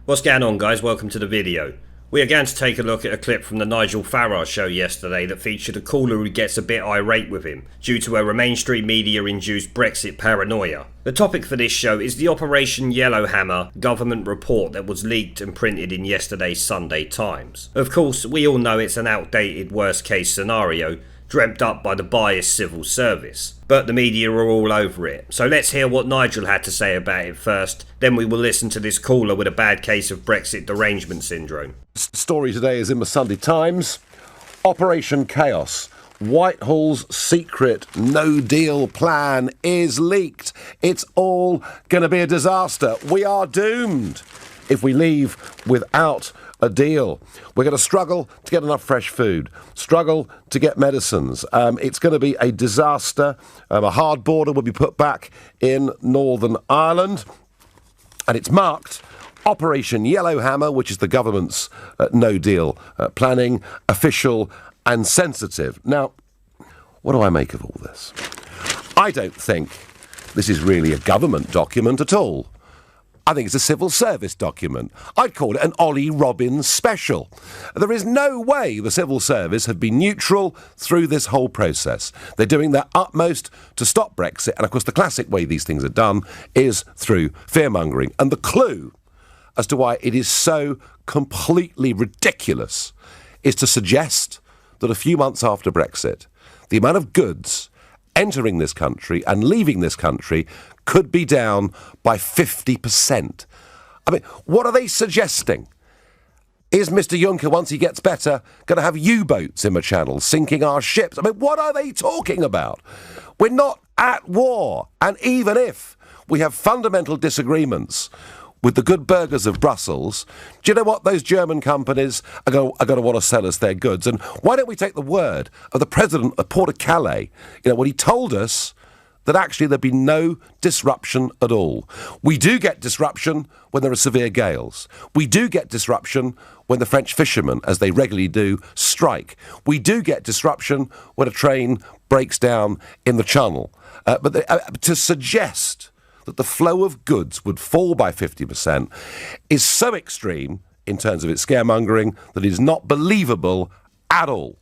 What's going on, guys? Welcome to the video. We are going to take a look at a clip from the Nigel Farage show yesterday that featured a caller who gets a bit irate with him due to a mainstream media induced Brexit paranoia. The topic for this show is the Operation Yellowhammer government report that was leaked and printed in yesterday's Sunday Times. Of course, we all know it's an outdated worst case scenario dreamt up by the biased civil service, but the media are all over it. So let's hear what Nigel had to say about it first, then we will listen to this caller with a bad case of Brexit derangement syndrome. Story today is in the Sunday Times. Operation Chaos. Whitehall's secret no-deal plan is leaked. It's all going to be a disaster. We are doomed if we leave without a deal. We're going to struggle to get enough fresh food, struggle to get medicines. It's going to be a disaster. A hard border will be put back in Northern Ireland, and it's marked Operation Yellowhammer, which is the government's no-deal planning, official and sensitive. Now, what do I make of all this? I don't think this is really a government document at all. I think it's a civil service document. I'd call it an Ollie Robbins special. There is no way the civil service have been neutral through this whole process. They're doing their utmost to stop Brexit, and of course the classic way these things are done is through fear-mongering. And the clue as to why it is so completely ridiculous is to suggest that a few months after Brexit, the amount of goods entering this country and leaving this country could be down by 50%. I mean, what are they suggesting? Is Mr Juncker, once he gets better, going to have U-boats in the Channel sinking our ships? I mean, what are they talking about? We're not at war. And even if we have fundamental disagreements with the good burgers of Brussels, do you know what? Those German companies are going to want to sell us their goods. And why don't we take the word of the president of Port of Calais, when he told us that actually there'd be no disruption at all. We do get disruption when there are severe gales. We do get disruption when the French fishermen, as they regularly do, strike. We do get disruption when a train breaks down in the Channel. But to suggest that the flow of goods would fall by 50% is so extreme in terms of its scaremongering that it is not believable at all.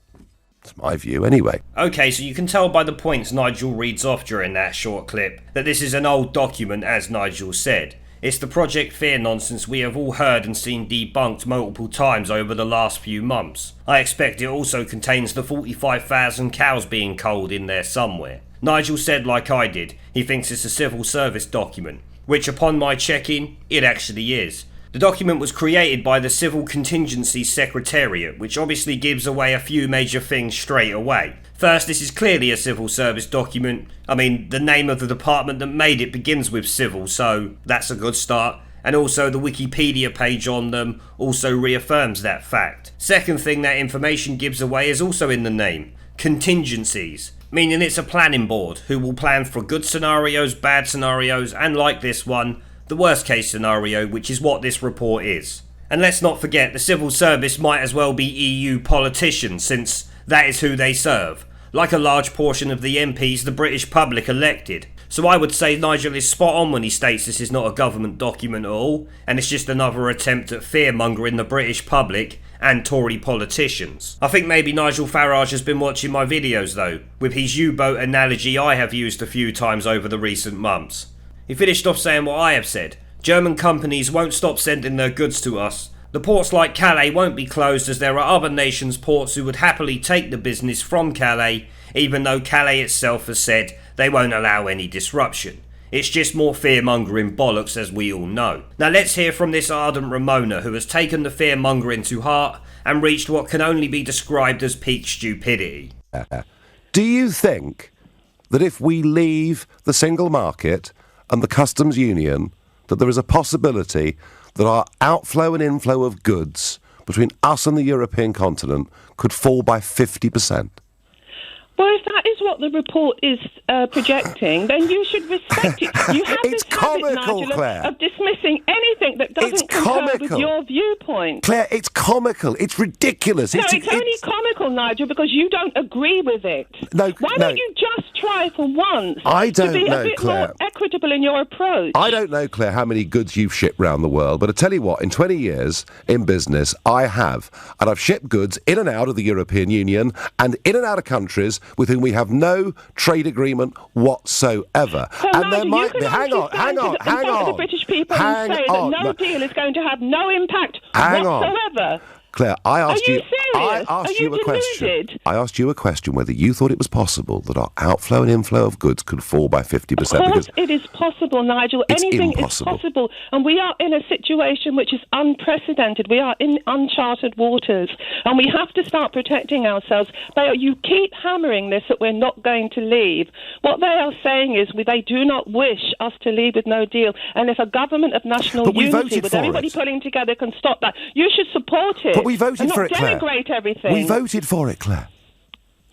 That's my view anyway. Okay, so you can tell by the points Nigel reads off during that short clip that this is an old document, as Nigel said. It's the Project Fear nonsense we have all heard and seen debunked multiple times over the last few months. I expect it also contains the 45,000 cows being culled in there somewhere. Nigel said, like I did, he thinks it's a civil service document, which upon my check-in, it actually is. The document was created by the Civil Contingency Secretariat, which obviously gives away a few major things straight away. First, this is clearly a civil service document. I mean, the name of the department that made it begins with civil, so that's a good start. And also the Wikipedia page on them also reaffirms that fact. Second thing that information gives away is also in the name. Contingencies. Meaning it's a planning board who will plan for good scenarios, bad scenarios, and like this one, the worst case scenario, which is what this report is. And let's not forget, the civil service might as well be EU politicians, since that is who they serve, like a large portion of the MPs the British public elected. So I would say Nigel is spot on when he states this is not a government document at all, and it's just another attempt at fear-mongering the British public and Tory politicians. I think maybe Nigel Farage has been watching my videos though, with his U-boat analogy I have used a few times over the recent months. He finished off saying what I have said. German companies won't stop sending their goods to us. The ports like Calais won't be closed, as there are other nations' ports who would happily take the business from Calais, even though Calais itself has said they won't allow any disruption. It's just more fear-mongering bollocks, as we all know. Now let's hear from this ardent Remoaner who has taken the fear-mongering to heart and reached what can only be described as peak stupidity. Do you think that if we leave the single market and the customs union, that there is a possibility that our outflow and inflow of goods between us and the European continent could fall by 50%? Well, if that is what the report is projecting, then you should respect it. You have It's this habit, comical, Nigel, Claire. of dismissing anything that doesn't compare with your viewpoint. Claire, it's comical. It's ridiculous. No, it's only comical, Nigel, because you don't agree with it. No, Why don't you just try for once I don't to be know, a bit Claire. more equitable in your approach. I don't know, Claire, how many goods you've shipped round the world, but I tell you what, in 20 years in business, I have. And I've shipped goods in and out of the European Union and in and out of countries with whom we have no trade agreement whatsoever. So and Nigel, there might be... Hang on. The British people and say that no deal is going to have no impact whatsoever. Claire, I asked you serious? I asked Are you a question. deluded? I asked you a question whether you thought it was possible that our outflow and inflow of goods could fall by 50%. Of course it is possible, Nigel. Anything is possible. And we are in a situation which is unprecedented. We are in uncharted waters. And we have to start protecting ourselves. You keep hammering this that we're not going to leave. What they are saying is they do not wish us to leave with no deal. And if a government of national unity with everybody pulling together can stop that, you should support it. But we voted for it, Claire. Denigrate everything. We voted for it, Claire.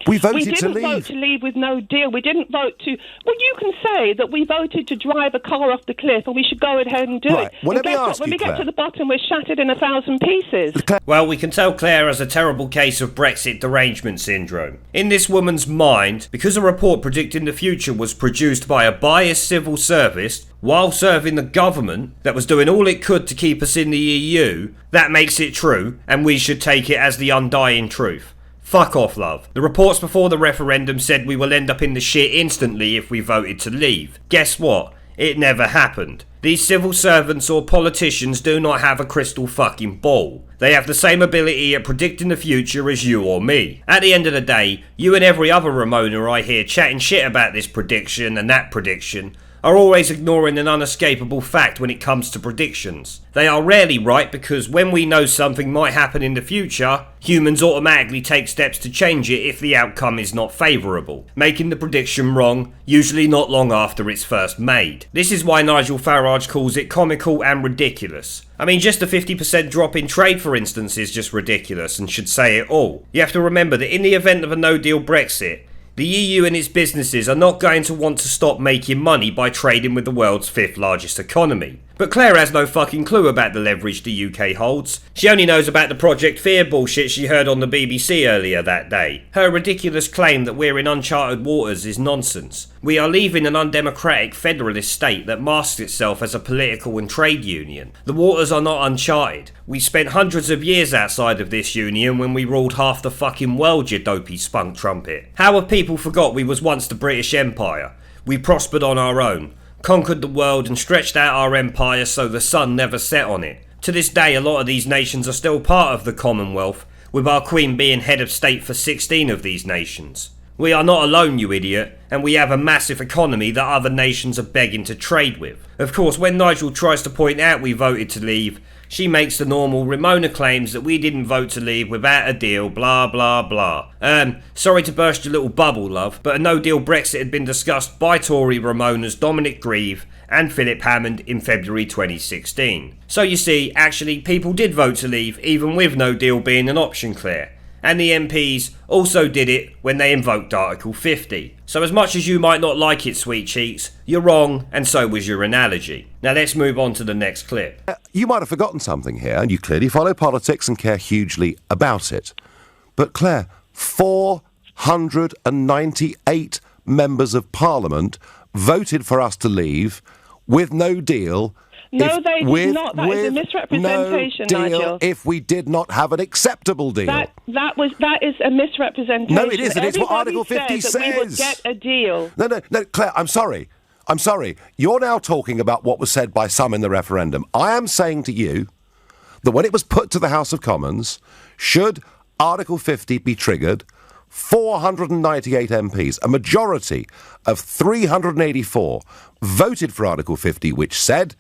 We voted to leave. We didn't vote to leave with no deal. We didn't vote to... Well, you can say that we voted to drive a car off the cliff and we should go ahead and do it. Well, let me ask you, when we Claire. get to the bottom, we're shattered in 1,000 pieces. Well, we can tell Claire has a terrible case of Brexit derangement syndrome. In this woman's mind, because a report predicting the future was produced by a biased civil service while serving the government that was doing all it could to keep us in the EU, that makes it true, and we should take it as the undying truth. Fuck off, love. The reports before the referendum said we will end up in the shit instantly if we voted to leave. Guess what? It never happened. These civil servants or politicians do not have a crystal fucking ball. They have the same ability at predicting the future as you or me. At the end of the day, you and every other Remoaner I hear chatting shit about this prediction and that prediction are always ignoring an unescapable fact when it comes to predictions. They are rarely right because when we know something might happen in the future, humans automatically take steps to change it if the outcome is not favourable, making the prediction wrong, usually not long after it's first made. This is why Nigel Farage calls it comical and ridiculous. I mean, just a 50% drop in trade, for instance, is just ridiculous and should say it all. You have to remember that in the event of a no-deal Brexit, the EU and its businesses are not going to want to stop making money by trading with the world's 5th largest economy. But Claire has no fucking clue about the leverage the UK holds. She only knows about the Project Fear bullshit she heard on the BBC earlier that day. Her ridiculous claim that we're in uncharted waters is nonsense. We are leaving an undemocratic federalist state that masks itself as a political and trade union. The waters are not uncharted. We spent hundreds of years outside of this union when we ruled half the fucking world, you dopey spunk trumpet. How have people forgot we was once the British Empire? We prospered on our own, conquered the world and stretched out our empire so the sun never set on it. To this day, a lot of these nations are still part of the Commonwealth, with our Queen being head of state for 16 of these nations. We are not alone, you idiot, and we have a massive economy that other nations are begging to trade with. Of course, when Nigel tries to point out we voted to leave, she makes the normal Remoaner claims that we didn't vote to leave without a deal, blah blah blah. Sorry to burst your little bubble, love, but a no-deal Brexit had been discussed by Tory Remoaners Dominic Grieve and Philip Hammond in February 2016. So you see, actually, people did vote to leave, even with no deal being an option, Claire. And the MPs also did it when they invoked Article 50. So as much as you might not like it, sweet cheeks, you're wrong, and so was your analogy. Now let's move on to the next clip. You might have forgotten something here, and you clearly follow politics and care hugely about it. But Claire, 498 members of Parliament voted for us to leave with no deal. No, they did not. That is a misrepresentation, no deal, Nigel. if we did not have an acceptable deal. That is a misrepresentation. No, it isn't. It's what Article 50 says. That we would get a deal. No, Claire, I'm sorry. You're now talking about what was said by some in the referendum. I am saying to you that when it was put to the House of Commons, should Article 50 be triggered, 498 MPs, a majority of 384, voted for Article 50, which said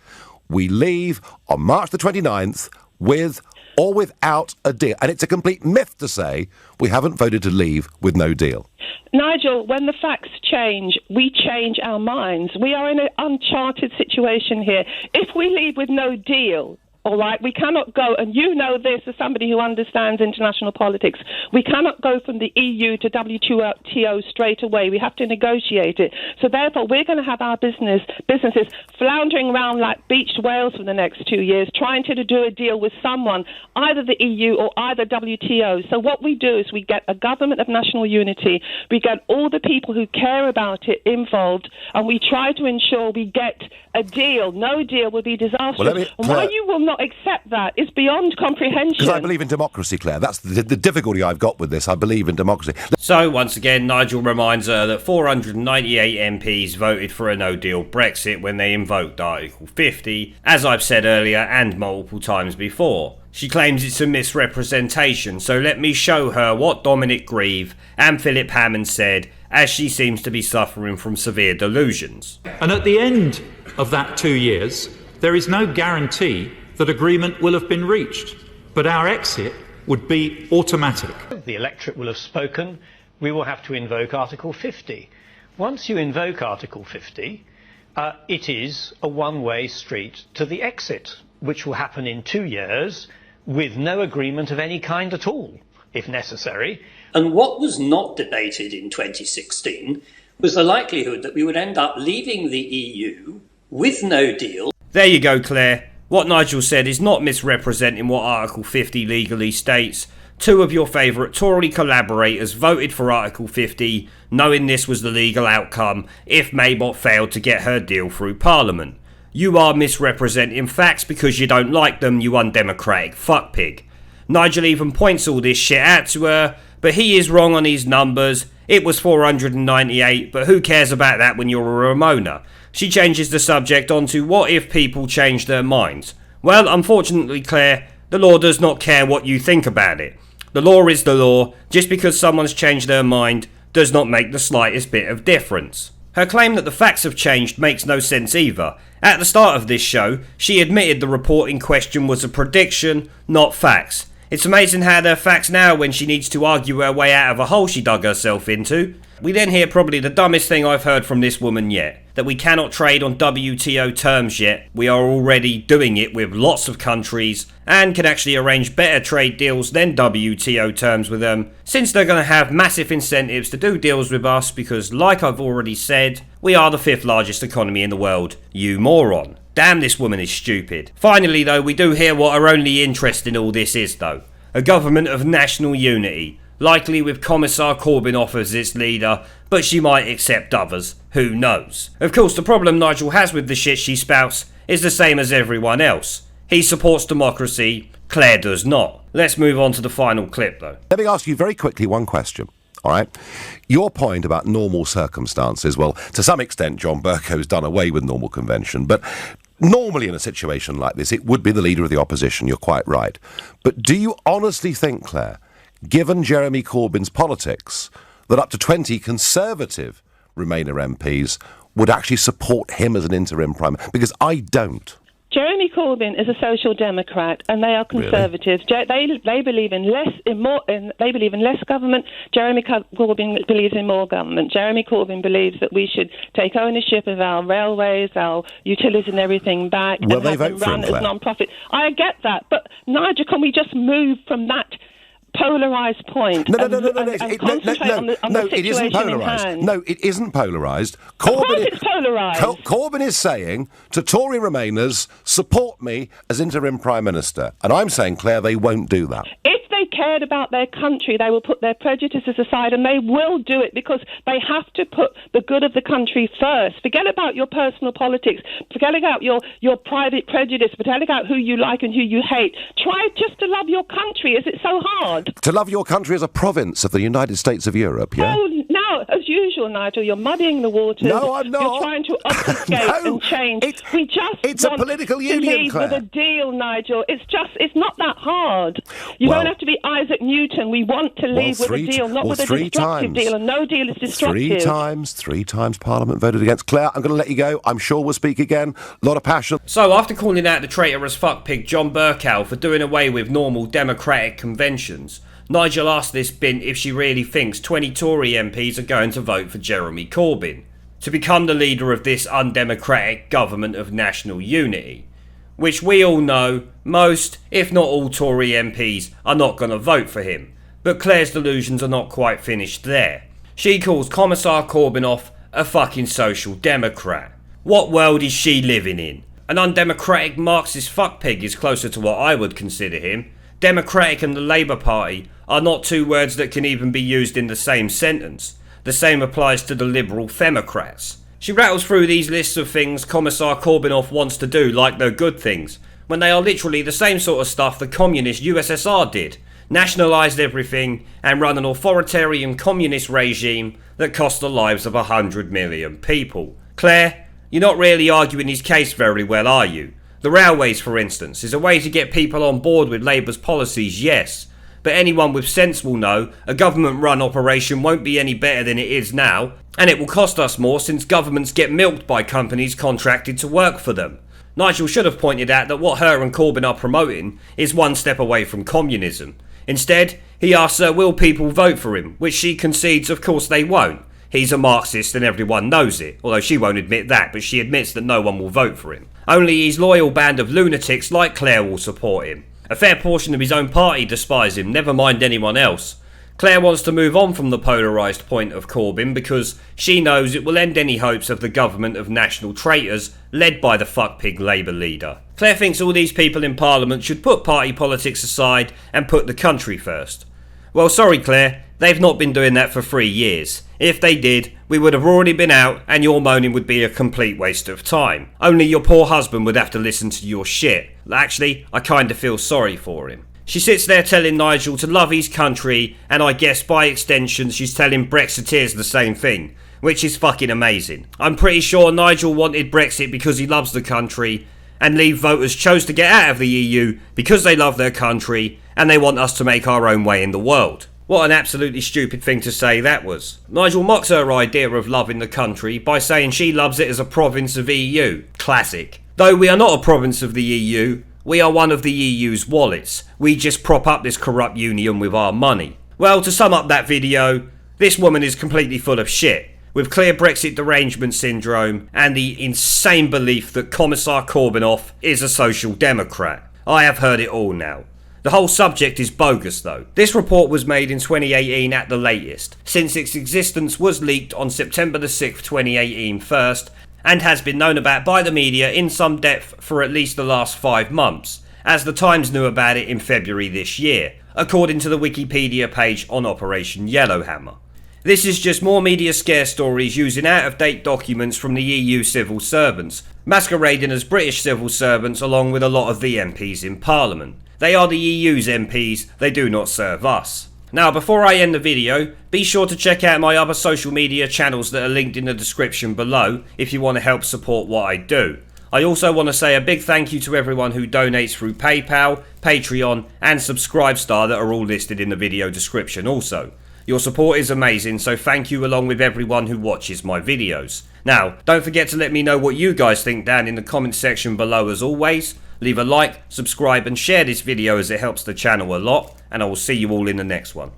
we leave on March the 29th with or without a deal. And it's a complete myth to say we haven't voted to leave with no deal. Nigel, when the facts change, we change our minds. We are in an uncharted situation here. If we leave with no deal, All right, we cannot go, and you know this as somebody who understands international politics, we cannot go from the EU to WTO straight away. We have to negotiate it. So therefore, we're going to have our businesses floundering around like beached whales for the next 2 years, trying to do a deal with someone, either the EU or either WTO. So what we do is we get a government of national unity, we get all the people who care about it involved, and we try to ensure we get a deal. No deal would be disastrous. And why you will not accept that is beyond comprehension. Because I believe in democracy, Claire. That's the difficulty I've got with this. I believe in democracy. So, once again, Nigel reminds her that 498 MPs voted for a no-deal Brexit when they invoked Article 50, as I've said earlier and multiple times before. She claims it's a misrepresentation, so let me show her what Dominic Grieve and Philip Hammond said, as she seems to be suffering from severe delusions. And at the end of that 2 years, there is no guarantee that agreement will have been reached, but our exit would be automatic. The electorate will have spoken. We will have to invoke Article 50. Once you invoke Article 50, it is a one-way street to the exit, which will happen in 2 years with no agreement of any kind at all, if necessary. And what was not debated in 2016 was the likelihood that we would end up leaving the EU with no deal. There you go, Claire. What Nigel said is not misrepresenting what Article 50 legally states. Two of your favourite Tory collaborators voted for Article 50, knowing this was the legal outcome if Maybot failed to get her deal through Parliament. You are misrepresenting facts because you don't like them, you undemocratic fuckpig. Nigel even points all this shit out to her, but he is wrong on his numbers. It was 498, but who cares about that when you're a Remoaner? She changes the subject onto what if people change their minds. Well, unfortunately, Claire, the law does not care what you think about it. The law is the law. Just because someone's changed their mind does not make the slightest bit of difference. Her claim that the facts have changed makes no sense either. At the start of this show, she admitted the report in question was a prediction, not facts. It's amazing how they're facts now when she needs to argue her way out of a hole she dug herself into. We then hear probably the dumbest thing I've heard from this woman yet. That we cannot trade on WTO terms yet. We are already doing it with lots of countries and can actually arrange better trade deals than WTO terms with them, since they're going to have massive incentives to do deals with us because, like I've already said, we are the 5th largest economy in the world. You moron. Damn, this woman is stupid. Finally though, we do hear what her only interest in all this is though. A government of national unity. Likely with Commissar Corbynov as its leader, but she might accept others. Who knows? Of course, the problem Nigel has with the shit she spouts is the same as everyone else. He supports democracy, Claire does not. Let's move on to the final clip though. Let me ask you very quickly one question. All right. Your point about normal circumstances, well, to some extent, John Bercow's done away with normal convention, but normally in a situation like this, it would be the leader of the opposition. You're quite right. But do you honestly think, Claire, given Jeremy Corbyn's politics, that up to 20 Conservative Remainer MPs would actually support him as an interim prime minister? Because I don't. Jeremy Corbyn is a social democrat, and they are conservatives. Really? They believe in they believe in less government. Jeremy Corbyn believes in more government. Jeremy Corbyn believes that we should take ownership of our railways, our utilities, and everything back, Well, and they have vote them for run him, as Claire. non-profit. I get that, but Nigel, can we just move from that polarised point? No, and concentrate on the it isn't situation in polarised. hand? No, it isn't polarised. Of course it's polarised. Corbyn is saying to Tory Remainers, support me as interim Prime Minister. And I'm saying, Claire, they won't do that. If they cared about their country, they will put their prejudices aside, and they will do it because they have to put the good of the country first. Forget about your personal politics. Forget about your private prejudice. Forget about who you like and who you hate. Try just to love your country. Is it so hard? To love your country as a province of the United States of Europe, yeah? Oh, no, as usual, Nigel, you're muddying the waters. No, I'm not. You're trying to obfuscate and change. It's a political union, leave Claire. with a deal, Nigel. It's not that hard. You don't have to be Isaac Newton. We want to leave with a deal, not with a destructive deal, and no deal is destructive. Three times Parliament voted against. Claire, I'm going to let you go. I'm sure we'll speak again. A lot of passion. So, after calling out the traitorous fuckpig John Bercow for doing away with normal democratic conventions, Nigel asked this bint if she really thinks 20 Tory MPs are going to vote for Jeremy Corbyn to become the leader of this undemocratic government of national unity. which we all know most, if not all Tory MPs are not going to vote for him. But Claire's delusions are not quite finished there. She calls Commissar Corbynov a fucking social democrat. What world is she living in? An undemocratic Marxist fuckpig is closer to what I would consider him. Democratic and the Labour Party are not two words that can even be used in the same sentence. The same applies to the Liberal Femocrats. She rattles through these lists of things Commissar Corbynov wants to do like they're good things, when they are literally the same sort of stuff the communist USSR did. Nationalised everything and run an authoritarian communist regime that cost the lives of 100 million people. Claire, you're not really arguing his case very well, are you? The railways, for instance, is a way to get people on board with Labour's policies, yes. But anyone with sense will know a government-run operation won't be any better than it is now, and it will cost us more since governments get milked by companies contracted to work for them. Nigel should have pointed out that what her and Corbyn are promoting is one step away from communism. Instead, he asks her will people vote for him, which she concedes of course they won't. He's a Marxist and everyone knows it, although she won't admit that, but she admits that no one will vote for him. Only his loyal band of lunatics like Claire will support him. A fair portion of his own party despise him, never mind anyone else. Claire wants to move on from the polarised point of Corbyn because she knows it will end any hopes of the government of national traitors led by the fuckpig Labour leader. Claire thinks all these people in Parliament should put party politics aside and put the country first. Well, sorry Claire, they've not been doing that for 3 years. If they did, we would have already been out and your moaning would be a complete waste of time. Only your poor husband would have to listen to your shit. Actually, I kinda feel sorry for him. She sits there telling Nigel to love his country, and I guess by extension she's telling Brexiteers the same thing, which is fucking amazing. I'm pretty sure Nigel wanted Brexit because he loves the country, and Leave voters chose to get out of the EU because they love their country and they want us to make our own way in the world. What an absolutely stupid thing to say that was. Nigel mocks her idea of loving the country by saying she loves it as a province of EU. Classic. Though we are not a province of the EU, we are one of the EU's wallets. We just prop up this corrupt union with our money. Well, to sum up that video, this woman is completely full of shit, with clear Brexit derangement syndrome and the insane belief that Commissar Corbynov is a social democrat. I have heard it all now. The whole subject is bogus though. This report was made in 2018 at the latest, since its existence was leaked on September the 6th, 2018 first, and has been known about by the media in some depth for at least the last 5 months, as the Times knew about it in February this year, according to the Wikipedia page on Operation Yellowhammer. This is just more media scare stories using out-of-date documents from the EU civil servants, masquerading as British civil servants along with a lot of the MPs in Parliament. They are the EU's MPs, they do not serve us. Now, before I end the video, be sure to check out my other social media channels that are linked in the description below if you want to help support what I do. I also want to say a big thank you to everyone who donates through PayPal, Patreon and Subscribestar that are all listed in the video description also. Your support is amazing, so thank you along with everyone who watches my videos. Now, don't forget to let me know what you guys think down in the comment section below as always. Leave a like, subscribe and share this video as it helps the channel a lot, and I will see you all in the next one.